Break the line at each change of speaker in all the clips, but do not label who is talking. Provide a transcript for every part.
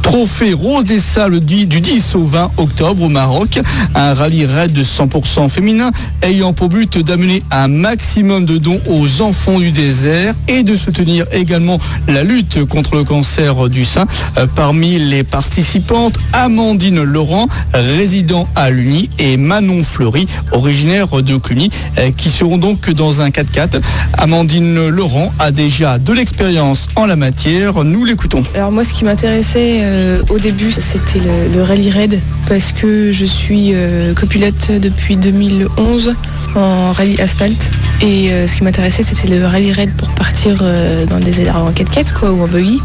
Trophée Rose des Sables du 10 au 20 octobre au Maroc. Un rallye raid de 100% féminin ayant pour but d'amener un maximum de dons aux enfants du désert et de soutenir également la lutte contre le cancer du sein. Parmi les participantes, Amandine Laurent, résident à Luni, et Manon Fleury, originaire de Cluny, qui seront donc dans un 4x4. Amandine Laurent a déjà de l'expérience en la matière. Nous l'écoutons.
Alors moi, ce qui m'intéressait au début, c'était le rallye raid, parce que je suis copilote depuis 2011 en rallye asphalte. Et ce qui m'intéressait, c'était le rallye raid pour partir dans des airs en 4x4 ou en buggy.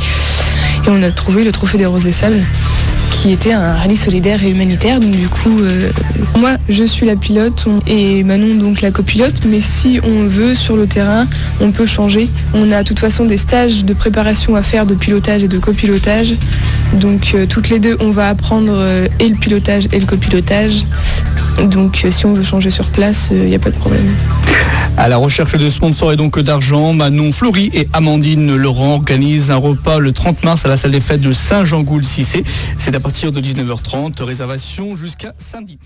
Et on a trouvé le Trophée des Roses des Sables, qui était un rallye solidaire et humanitaire. Donc du coup, moi je suis la pilote et Manon donc la copilote, mais si on veut sur le terrain, on peut changer. On a de toute façon des stages de préparation à faire de pilotage et de copilotage. Donc toutes les deux, on va apprendre et le pilotage et le copilotage. Donc si on veut changer sur place, il n'y a pas de problème.
À la recherche de sponsors et donc d'argent, Manon Fleury et Amandine Laurent organisent un repas le 30 mars à la salle des fêtes de Saint-Jean-Goul-Cissé. C'est à partir de 19h30, réservation jusqu'à samedi.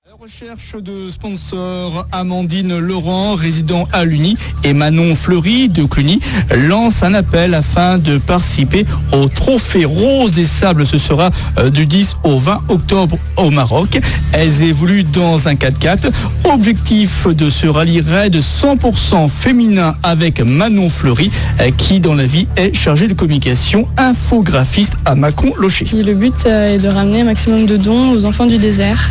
À la recherche de sponsors, Amandine Laurent, résident à Luni, et Manon Fleury de Cluny lance un appel afin de participer au Trophée Rose des Sables. Ce sera du 10 au 20 octobre au Maroc. Elles évoluent dans un 4x4. Objectif de ce rallye raid 100% féminin avec Manon Fleury, qui dans la vie est chargée de communication, infographiste à Mâcon-Locher.
Le but est de ramener un maximum de dons aux enfants du désert.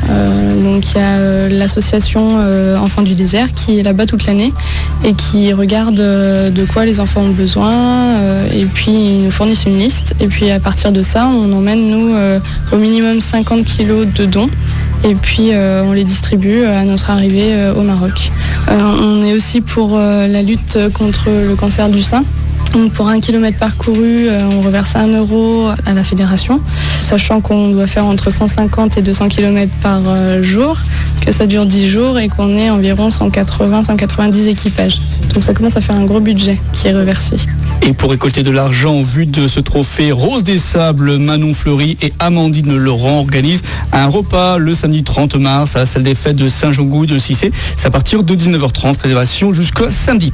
Donc il y a l'association Enfants du désert qui est là-bas toute l'année et qui regarde de quoi les enfants ont besoin, et puis ils nous fournissent une liste, et puis à partir de ça on emmène nous au minimum 50 kilos de dons, et puis on les distribue à notre arrivée au Maroc. On est aussi pour la lutte contre le cancer du sein. Donc pour 1 kilomètre parcouru, on reverse 1 euro à la fédération, sachant qu'on doit faire entre 150 et 200 km par jour, que ça dure 10 jours et qu'on est environ 180-190 équipages. Donc ça commence à faire un gros budget qui est reversé.
Et pour récolter de l'argent en vue de ce trophée Rose des Sables, Manon Fleury et Amandine Laurent organisent un repas le samedi 30 mars à la salle des fêtes de Saint-Jean-Goul-Cissé. C'est à partir de 19h30, réservation jusqu'à samedi.